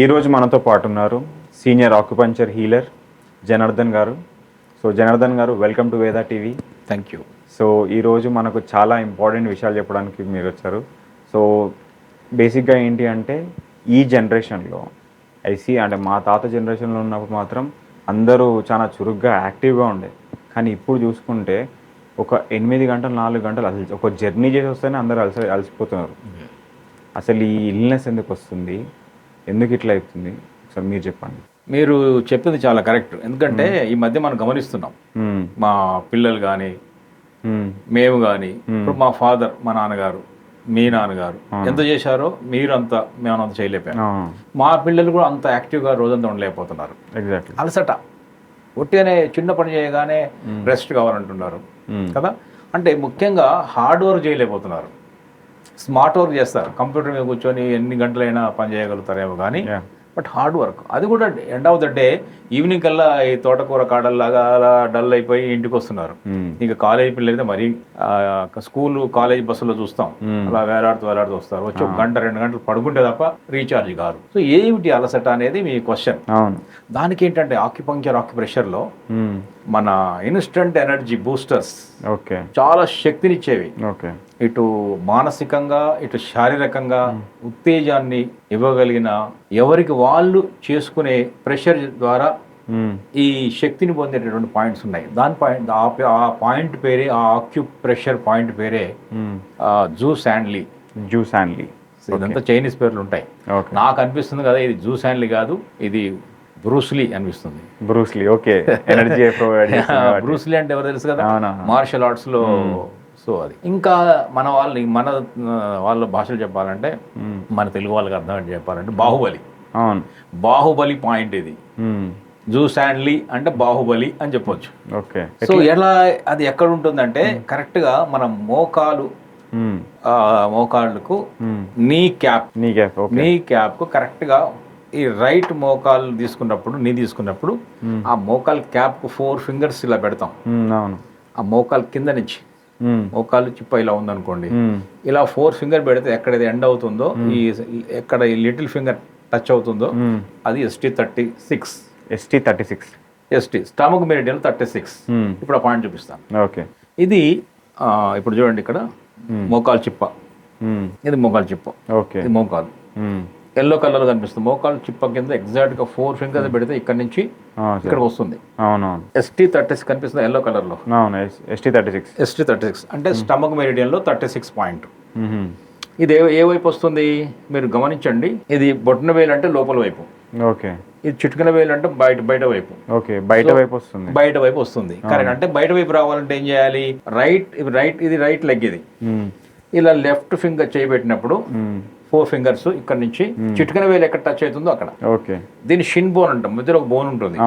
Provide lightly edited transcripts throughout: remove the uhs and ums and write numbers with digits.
ఈరోజు మనతో పాటు ఉన్నారు సీనియర్ ఆక్యుపంచర్ హీలర్ జనార్దన్ గారు. సో జనార్దన్ గారు, welcome to Veda TV. Thank you. So ఈరోజు మనకు చాలా ఇంపార్టెంట్ విషయాలు చెప్పడానికి మీరు వచ్చారు. సో బేసిక్గా ఏంటి అంటే ఈ జనరేషన్లో అంటే మా తాత జనరేషన్లో ఉన్నప్పుడు మాత్రం అందరూ చాలా చురుగ్గా యాక్టివ్గా ఉండే. కానీ ఇప్పుడు చూసుకుంటే ఒక 8 గంటలు 4 గంటలు అసలు ఒక జర్నీ చేసి వస్తేనే అందరూ అలసిపోతున్నారు. అసలు ఈ ఇల్నెస్ ఎందుకు వస్తుంది, ఎందుకు ఇట్లా అవుతుంది, ఒకసారి మీరు చెప్పండి. మీరు చెప్పింది చాలా కరెక్ట్. ఎందుకంటే ఈ మధ్య మనం గమనిస్తున్నాం, మా పిల్లలు కానీ మేము కానీ, ఇప్పుడు మా ఫాదర్, మా నాన్నగారు, మీ నాన్నగారు ఎంత చేశారో మీరు అంత మేమంత చేయలేకపోయాం. మా పిల్లలు కూడా అంత యాక్టివ్గా రోజంతా ఉండలేకపోతున్నారు. ఎగ్జాక్ట్లీ. అలసట, ఒట్టిగానే చిన్న పని చేయగానే రెస్ట్ కావాలంటున్నారు కదా. అంటే ముఖ్యంగా హార్డ్ వర్క్ చేయలేకపోతున్నారు. స్మార్ట్ వర్క్ చేస్తారు, కంప్యూటర్ మీద కూర్చొని ఎన్ని గంటలైనా పని చేయగలుగుతారేమో కానీ బట్ హార్డ్ వర్క్ అది కూడా end of the day evening కల్లా ఈ తోటకూర కాడల్లాగా అలా డల్ అయిపోయి ఇంటికి వస్తున్నారు. ఇంకా కాలేజీ పిల్లలు అయితే మరి స్కూల్ కాలేజ్ బస్సులో చూస్తాం, అలా వేలాడుతూ వస్తారు. వచ్చి 1-2 గంటలు పడుకుంటే తప్ప రీఛార్జ్ కాదు. సో ఏమిటి అలసట అనేది మీ క్వశ్చన్. దానికి ఏంటంటే ఆక్యుప్రెషర్లో మన ఇన్స్టంట్ ఎనర్జీ బూస్టర్స్ చాలా శక్తినిచ్చేవి. ఇటు మానసికంగా ఇటు శారీరకంగా ఉత్తేజాన్ని ఇవ్వగలిగిన, ఎవరికి వాళ్ళు చేసుకునే ప్రెషర్ ద్వారా ఈ శక్తిని పొందేటటువంటి పాయింట్స్ ఉన్నాయి. ఆ పాయింట్ పేరే, ఆ ఆక్యుప్రెషర్ పాయింట్ పేరే జూ శాండ్లీ. ఇదంతా చైనీస్ పేర్లు ఉంటాయి. నాకు అనిపిస్తుంది కదా ఇది జూ శాండ్లీ కాదు, ఇది బ్రూస్లీ అనిపిస్తుంది. ఓకే. ఎనర్జీ బ్రూస్లీ అంటే ఎవరు తెలుసు కదా, మార్షల్ ఆర్ట్స్ లో. సో అది ఇంకా మన వాళ్ళ భాషలు చెప్పాలంటే, మన తెలుగు వాళ్ళకి అర్థం చెప్పాలంటే బాహుబలి పాయింట్ ఇది. జూ శాండ్లీ అంటే బాహుబలి అని చెప్పొచ్చు. సో ఎలా అది ఎక్కడ ఉంటుందంటే కరెక్ట్ గా మన మోకాళ్ళకు నీ క్యాప్ కు కరెక్ట్ గా ఈ రైట్ మోకాలు తీసుకున్నప్పుడు ఆ మోకాలు క్యాప్ కు 4 ఫింగర్స్ ఇలా పెడతాం. ఆ మోకాలు కింద నుంచి మోకాలు చిప్ప ఇలా ఉందనుకోండి, ఇలా 4 ఫింగర్ పెడితే ఎక్కడైతే ఎండ్ అవుతుందో, ఎక్కడ ఈ లిటిల్ ఫింగర్ టచ్ అవుతుందో అది ST స్టమక్ మెరిడియన్ 36. ఇప్పుడు ఆ పాయింట్ చూపిస్తాను. ఇది ఇప్పుడు చూడండి, ఇక్కడ మోకాలు చిప్ప, ఇది మోకాలు చిప్ప, ఇది మోకాలు ఎల్లో కలర్ కనిపిస్తుంది. మోకాలు చిప్ప కింద ఎగ్జాక్ట్ గా 4 ఫింగర్స్ పెడితే ఇక్కడ నుంచి ఇక్కడ వస్తుంది. ST36 కనిపిస్తుంది ఎల్లో కలర్ లో. ST36 అంటే స్టమక్ మెరిడియన్ లో 36 పాయింట్. ఇది ఏ వైపు వస్తుంది మీరు గమనించండి. ఇది బొట్టన వేలు అంటే లోపల వైపు, ఇది చిటికన వేలు అంటే బయట వైపు. బయట వైపు వస్తుంది. కరెక్ట్. అంటే బయట వైపు రావాలంటే ఏం చేయాలి? ఇది రైట్ లెగ్. ఇది ఇలా లెఫ్ట్ ఫింగర్ చేయబెట్టినప్పుడు 4 ఫింగర్స్ ఇక్కడ నుంచి చిటికన వేలు ఎక్కడ టచ్ అవుతుందో అక్కడ. దీన్ని షిన్ బోన్ అంటాం. మధ్యలో ఒక బోన్ ఉంటుంది,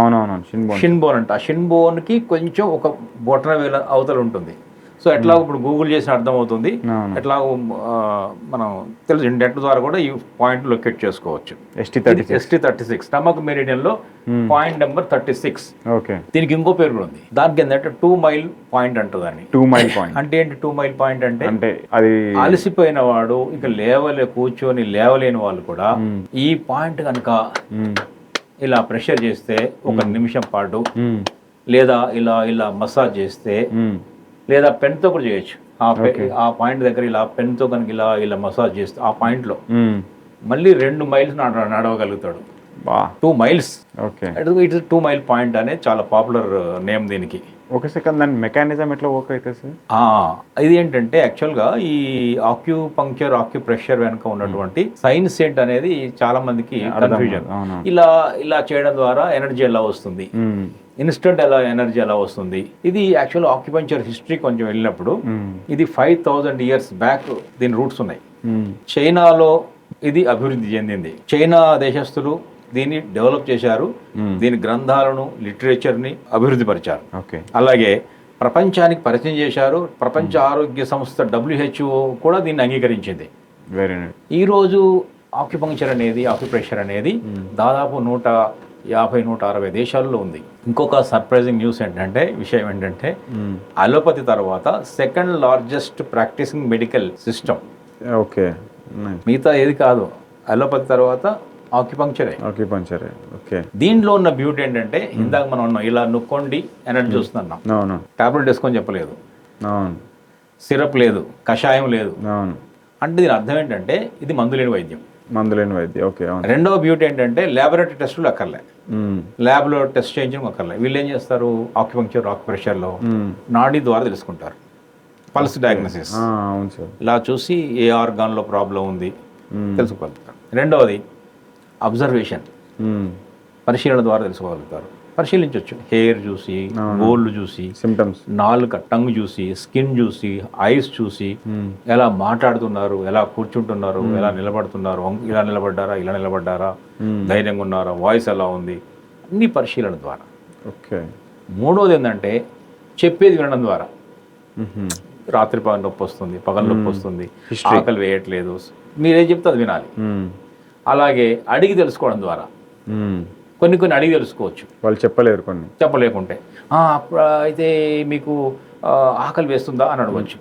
షిన్ బోన్ అంట. ఆ షిన్ బోన్ కి కొంచెం ఒక బొటన వేల అవతల ఉంటుంది. సో ఎట్లా ఇప్పుడు గూగుల్ చేసిన అర్థం అవుతుంది, ఎట్లా మనం తెలుసు నెట్ ద్వారా కూడా ఈ పాయింట్ లొకేట్ చేసుకోవచ్చు. ST36 స్టమక్ మెరిడియన్ లో పాయింట్ నెంబర్ 36. దీనికి ఇంకో పేరు కూడా ఉంది. దానికి ఏంటంటే 2 మైల్ పాయింట్ అంటుందని. 2 మైల్ పాయింట్ అంటే ఏంటి? 2 మైల్ పాయింట్ అంటే అది అలసిపోయిన వాడు, ఇక కూర్చొని లేవలేని వాళ్ళు కూడా ఈ పాయింట్ కనుక ఇలా ప్రెషర్ చేస్తే 1 నిమిషం పాటు, లేదా ఇలా మసాజ్ చేస్తే, లేదా పెన్తో కూడా చేయొచ్చు. ఆ పాయింట్ దగ్గర ఇలా పెన్తో కనుక ఇలా మసాజ్ చేస్తే ఆ పాయింట్ లో మళ్ళీ 2 మైల్స్ నడవగలుగుతాడు. 2 మైల్స్. ఇట్ 2 మైల్ పాయింట్ అనేది చాలా పాపులర్ నేమ్ దీనికి. ఒక సెకండ్, దాని మెకానిజం ఎట్లా వర్క్ అవుతుంది సార్? ఇది ఏంటంటే యాక్చువల్గా ఈ ఆక్యుప్రెషర్ వెనుక ఉన్నటువంటి సైన్స్ ఏంటి అనేది చాలా మందికి కన్ఫ్యూజన్. ఇలా చేయడం ద్వారా ఎనర్జీ ఎలా వస్తుంది, ఇన్స్టెంట్ ఎనర్జీ ఎలా వస్తుంది. ఇది యాక్చువల్ ఆక్యుపంచర్ హిస్టరీ కొంచెం వెళ్ళినప్పుడు ఇది 5000 years బ్యాక్ దీని రూట్స్ ఉన్నాయి. చైనాలో ఇది అభివృద్ధి చెందింది. చైనా దేశస్తులు దీన్ని డెవలప్ చేశారు. దీని గ్రంథాలను, లిటరేచర్ని అభివృద్ధి పరిచారు. అలాగే ప్రపంచానికి పరిచయం చేశారు. ప్రపంచ ఆరోగ్య సంస్థ WHO కూడా దీన్ని అంగీకరించింది. ఈరోజు ఆక్యుప్రెషర్ అనేది దాదాపు 150-160 దేశాల్లో ఉంది. ఇంకొక సర్ప్రైజింగ్ విషయం ఏంటంటే అలోపతి తర్వాత 2nd largest practising medical system. మిగతా ఏది కాదు, అలోపతి తర్వాత ఆక్యుపంక్చరే. ఆక్యుపంక్చరే. ఓకే. దీంట్లో ఉన్న బ్యూటీ ఏంటంటే ఇందాక మనం అన్నాం ఇలా నొక్కండి ఎనర్జీ వస్తున్నాం. అవును. టాబ్లెట్ వేసుకొని చెప్పలేదు, అవును, సిరప్ లేదు, కషాయం లేదు. అవును. అంటే దీని అర్థం ఏంటంటే ఇది మందులేని వైద్యం. మందులేని వైద్యం. ఓకే. అవును. రెండవ బ్యూటీ ఏంటంటే ల్యాబొరేటరీ టెస్టులు అక్కర్లే, ల్యాబ్లో టెస్ట్ చేయించడం అక్కర్లే. వీళ్ళు ఏం చేస్తారు, ఆక్యుపంక్చర్ ఆక్యుప్రెషర్లో నాడీ ద్వారా తెలుసుకుంటారు. Pulse diagnosis. అవును సార్. ఇలా చూసి ఏ ఆర్గాన్లో ప్రాబ్లం ఉంది తెలుసుకోగలుగుతారు. రెండవది అబ్జర్వేషన్, పరిశీలన ద్వారా తెలుసుకోగలుగుతారు. పరిశీలించవచ్చు, హెయిర్ చూసి, గోల్డ్ చూసి, సిమ్టమ్స్, నాలుక, టంగ్ చూసి, స్కిన్ చూసి, ఐస్ చూసి, ఎలా మాట్లాడుతున్నారు, ఎలా కూర్చుంటున్నారు, ఎలా నిలబడుతున్నారు, ఇలా నిలబడ్డారా, ఇలా నిలబడ్డారా, ధైర్యంగా ఉన్నారా, వాయిస్ ఎలా ఉంది, అన్ని పరిశీలన ద్వారా. ఓకే. మూడోది ఏంటంటే చెప్పేది వినడం ద్వారా. రాత్రి పగలు నొప్పి వస్తుంది, పగలు నొప్పి వస్తుంది, ఆకలి వేయట్లేదు, మీరేం చెప్తే అది వినాలి. అలాగే అడిగి తెలుసుకోవడం ద్వారా కొన్ని అడిగి తెలుసుకోవచ్చు. వాళ్ళు చెప్పలేరు, కొన్ని చెప్పలేకుంటే అప్పుడు అయితే మీకు ఆకలి వేస్తుందా అని అడగవచ్చు.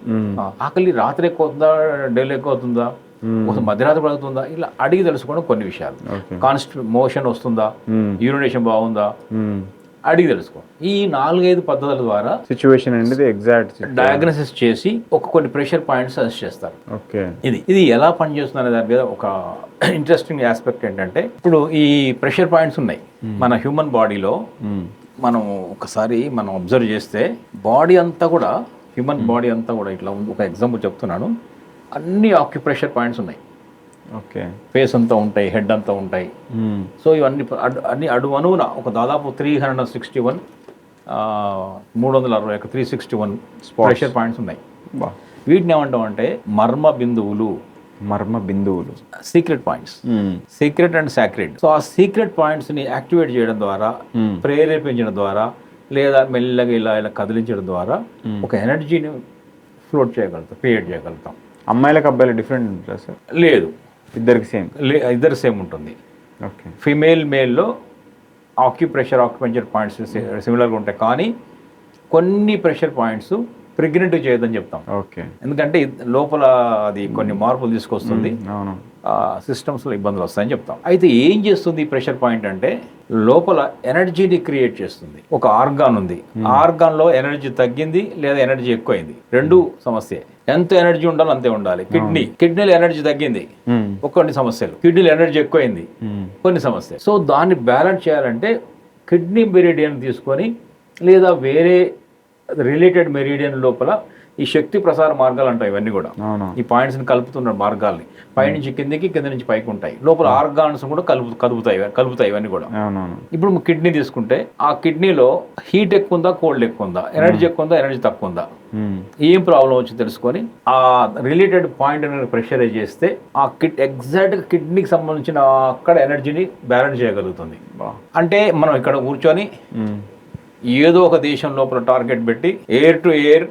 ఆకలి రాత్రి ఎక్కువ అవుతుందా, డేలో ఎక్కువ అవుతుందా, మధ్యరాత్రి పడుతుందా, ఇలా అడిగి తెలుసుకోవడం కొన్ని విషయాలు. మోషన్ వస్తుందా, యూరినేషన్ బాగుందా, అడిగి తెలుసుకో. ఈ 4-5 పద్ధతుల ద్వారా సిచ్యువేషన్ అనేది ఎగ్జాక్ట్ డయాగ్నోసిస్ చేసి కొన్ని ప్రెషర్ పాయింట్స్ సజెస్ట్ చేస్తారు. ఓకే. ఇది ఎలా పనిచేస్తుంది అనే దాని మీద ఒక ఇంట్రెస్టింగ్ ఆస్పెక్ట్ ఏంటంటే, ఇప్పుడు ఈ ప్రెషర్ పాయింట్స్ ఉన్నాయి మన హ్యూమన్ బాడీలో. మనం ఒకసారి అబ్జర్వ్ చేస్తే బాడీ అంతా కూడా, హ్యూమన్ బాడీ అంతా కూడా ఇట్లా ఉంది. ఒక ఎగ్జాంపుల్ చెప్తున్నాను, అన్ని ఆక్యుప్రెషర్ పాయింట్స్ ఉన్నాయి. ఓకే. ఫేస్ అంతా ఉంటాయి, హెడ్ అంతా ఉంటాయి. సో ఇవన్నీ అన్ని అణువున ఒక దాదాపు 361 361 ప్రెషర్ పాయింట్స్ ఉన్నాయి. వీటిని ఏమంటాం అంటే మర్మ బిందువులు. Secret points, secret and sacred. So ఆ సీక్రెట్ పాయింట్స్ ని యాక్టివేట్ చేయడం ద్వారా, ప్రేరేపించడం ద్వారా, లేదా మెల్లగా ఇలా కదిలించడం ద్వారా ఒక ఎనర్జీని ఫ్లోట్ చేయగలుగుతాం, క్రియేట్ చేయగలుగుతాం. అమ్మాయిలకు అబ్బాయిలు డిఫరెంట్ సార్? లేదు, ఇద్దరికి సేమ్ ఉంటుంది. ఓకే. ఫిమేల్ మేల్లో ఆక్యుపంక్చర్ పాయింట్స్ సిమిలర్గా ఉంటాయి, కానీ కొన్ని ప్రెషర్ పాయింట్స్ ప్రెగ్నెంట్ చేయదని చెప్తాం. ఓకే. ఎందుకంటే లోపల అది కొన్ని మార్పులు తీసుకొస్తుంది, సిస్టమ్స్లో ఇబ్బందులు వస్తాయని చెప్తాం. అయితే ఏం చేస్తుంది ఈ ప్రెషర్ పాయింట్ అంటే, లోపల ఎనర్జీని క్రియేట్ చేస్తుంది. ఒక ఆర్గాన్ ఉంది, ఆర్గాన్లో ఎనర్జీ తగ్గింది లేదా ఎనర్జీ ఎక్కువైంది, రెండు సమస్య. ఎంత ఎనర్జీ ఉండాలో అంతే ఉండాలి. కిడ్నీలో ఎనర్జీ తగ్గింది, కొన్ని సమస్యలు. కిడ్నీలో ఎనర్జీ ఎక్కువైంది, కొన్ని సమస్యలు. సో దాన్ని బ్యాలెన్స్ చేయాలంటే కిడ్నీ మెరిడియన్ తీసుకొని, లేదా వేరే రిలేటెడ్ మెరిడియన్ లోపల ఈ శక్తి ప్రసార మార్గాలు అంటాయి. ఇవన్నీ కూడా ఈ పాయింట్స్ని కలుపుతున్న మార్గాల్ని, పైనుంచి కిందకి, కింద నుంచి పైకి ఉంటాయి. లోపల ఆర్గాన్స్ కూడా కలుపుతాయి ఇవన్నీ కూడా. ఇప్పుడు కిడ్నీ తీసుకుంటే, ఆ కిడ్నీలో హీట్ ఎక్కువ ఉందా, కోల్డ్ ఎక్కువ ఉందా, ఎనర్జీ ఎక్కువ ఉందా, ఎనర్జీ తక్కువ ఉందా, ఏం ప్రాబ్లం వచ్చి తెలుసుకొని ఆ రిలేటెడ్ పాయింట్ అనేది ప్రెషరైజ్ చేస్తే ఆ ఎగ్జాక్ట్గా కిడ్నీకి సంబంధించిన అక్కడ ఎనర్జీని బ్యాలెన్స్ చేయగలుగుతుంది. అంటే మనం ఇక్కడ కూర్చొని ఏదో ఒక దేశం లోపల టార్గెట్ పెట్టి air to air,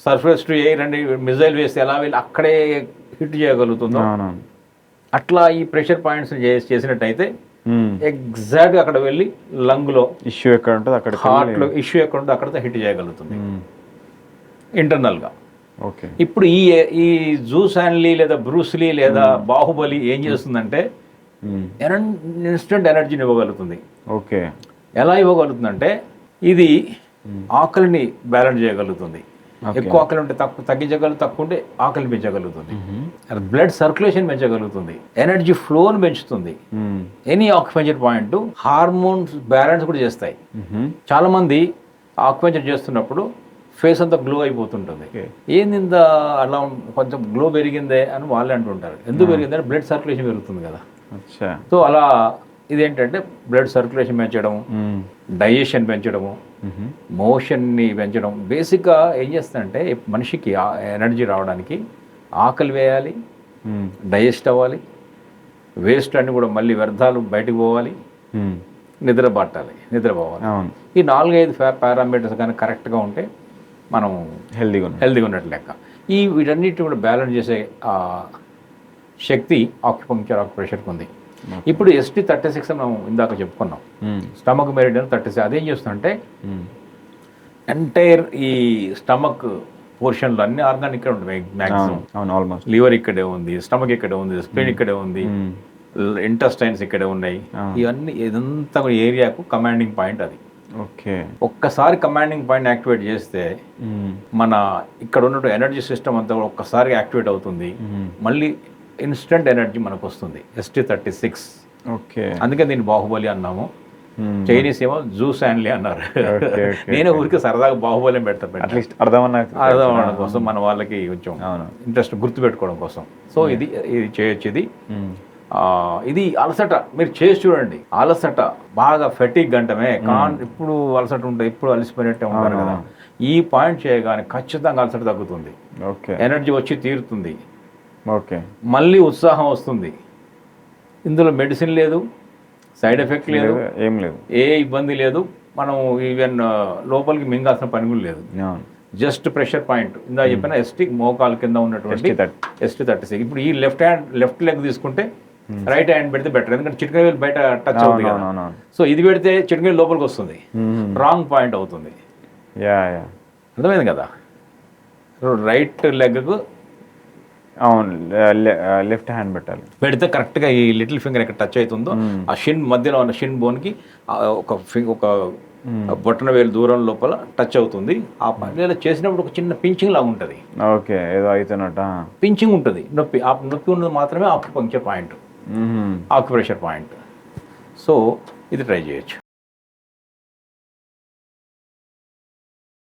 surface to air అని మిజైల్ వేస్తే ఎలా వెళ్ళి అక్కడే హిట్ చేయగలుగుతుందో, అట్లా ఈ ప్రెషర్ పాయింట్స్ చేసినట్టయితే ఎగ్జాక్ట్గా అక్కడ వెళ్ళి లంగ్లో ఇష్యూ ఎక్కడ ఉంటుంది, అక్కడ హార్ట్లో ఇష్యూ ఎక్కడ ఉంటుందో అక్కడ హిట్ చేయగలుగుతుంది ఇంటర్నల్గా. ఓకే. ఇప్పుడు ఈ జూసాన్లీ లేదా బ్రూస్లీ లేదా బాహుబలి ఏం చేస్తుందంటే ఇన్స్టెంట్ ఎనర్జీని ఇవ్వగలుగుతుంది. ఓకే. ఎలా ఇవ్వగలుగుతుందంటే, ఇది ఆకలిని బ్యాలెన్స్ చేయగలుగుతుంది. ఎక్కువ ఆకలి ఉంటే తక్కువ ఉంటే ఆకలి పెంచగలుగుతుంది. బ్లడ్ సర్క్యులేషన్ పెంచగలుగుతుంది, ఎనర్జీ ఫ్లోని పెంచుతుంది. Any acupuncture point hormones balance కూడా చేస్తాయి. చాలా మంది ఆక్యుపంక్చర్ చేస్తున్నప్పుడు ఫేస్ అంతా గ్లో అయిపోతుంటుంది. ఏంది ఇంత అలా కొంచెం గ్లో పెరిగిందే అని వాళ్ళే అంటుంటారు. ఎందుకు పెరిగిందంటే బ్లడ్ సర్క్యులేషన్ పెరుగుతుంది కదా. సో అలా ఇదేంటంటే బ్లడ్ సర్క్యులేషన్ పెంచడం, డైజెషన్ పెంచడము, మోషన్ని పెంచడం. బేసిక్గా ఏం చేస్తుందంటే, మనిషికి ఎనర్జీ రావడానికి ఆకలి వేయాలి, డైజెస్ట్ అవ్వాలి, వేస్ట్ అన్ని కూడా మళ్ళీ వ్యర్థాలు బయటకు పోవాలి, నిద్రపోవాలి. ఈ 4-5 పారామీటర్స్ కానీ కరెక్ట్గా ఉంటే మనం హెల్దీగా ఉన్నట్టు లెక్క. వీటన్నిటిని కూడా బ్యాలెన్స్ చేసే శక్తి ఆక్యుప్రెషర్కి ఉంది. ఇప్పుడు ST36 మనం ఇందాక చెప్పుకున్నాం, స్టమక్ మెరిడియన్ 36. అదేం చేస్తుందంటే ఎంటైర్ ఈ స్టమక్ పోర్షన్లో అన్ని ఆర్గాన్ ఇక్కడే ఉంటుంది మ్యాక్సిమం. లివర్ ఇక్కడే ఉంది, స్టమక్ ఇక్కడే ఉంది, స్ప్లీన్ ఇక్కడే ఉంది, ఇంటెస్టైన్స్ ఇక్కడే ఉన్నాయి. ఇవన్నీ ఇదంతా ఏరియాకు కమాండింగ్ పాయింట్ అది. ఓకే. ఒక్కసారి కమాండింగ్ పాయింట్ యాక్టివేట్ చేస్తే మన ఇక్కడ ఉన్నట్టు ఎనర్జీ సిస్టమ్ అంతా కూడా ఒక్కసారి యాక్టివేట్ అవుతుంది. మళ్ళీ ఇన్స్టెంట్ ఎనర్జీ మనకు వస్తుంది. ST36. ఓకే. అందుకే దీన్ని బాహుబలి అన్నాము. చైనీస్ ఏమో జూ శాన్లీ అన్నారు. నేనే ఊరికి సరదాగా బాహుబలి అట్లీస్ట్ అర్థం కోసం మన వాళ్ళకి కొంచెం ఇంట్రెస్ట్ గుర్తుపెట్టుకోవడం కోసం. సో ఇది చేయొచ్చు. ఇది అలసట మీరు చేసి చూడండి. అలసట బాగా ఫెటిక్ గంటమే ఇప్పుడు అలసట ఉంటాయి, ఇప్పుడు అలసిపోయినట్టే ఉంటారు కదా. ఈ పాయింట్ చేయగానే ఖచ్చితంగా అలసట తగ్గుతుంది. ఓకే. ఎనర్జీ వచ్చి తీరుతుంది. ఓకే. మళ్ళీ ఉత్సాహం వస్తుంది. ఇందులో మెడిసిన్ లేదు, సైడ్ ఎఫెక్ట్ లేదు, ఏం లేదు, ఏ ఇబ్బంది లేదు. మనం ఈవెన్ లోపలికి మింగాల్సిన పని కూడా లేదు. జస్ట్ ప్రెషర్ పాయింట్ ఇందా చెప్పిన ST మోకాలు కింద ఉన్నటువంటి ST36. ఇప్పుడు ఈ లెఫ్ట్ లెగ్ తీసుకుంటే రైట్ హ్యాండ్ పెడితే బెటర్, ఎందుకంటే చిటికెన వేలు బయట టచ్ అవుతుంది కదా. సో ఇది పెడితే చిటికెన వేలు లోపలికి వస్తుంది, రాంగ్ పాయింట్ అవుతుంది. అర్థమైంది కదా. రైట్ లెగ్కు అవును లెఫ్ట్ హ్యాండ్ పెట్టాలి. పెడితే కరెక్ట్గా ఈ లిటిల్ ఫింగర్ ఎక్కడ టచ్ అవుతుందో ఆ షిన్ మధ్యలో ఉన్న షిన్ బోన్కి ఒక బొట్టన వేలు దూరం లోపల టచ్ అవుతుంది. ఆ పని చేసినప్పుడు ఒక చిన్న పించింగ్ లాగా ఉంటుంది. ఓకే. ఏదో అవుతున్నట్ట పించింగ్ ఉంటుంది. నొప్పి ఉన్నది మాత్రమే acupuncture point, acupressure point. So ఇది ట్రై చేయొచ్చు.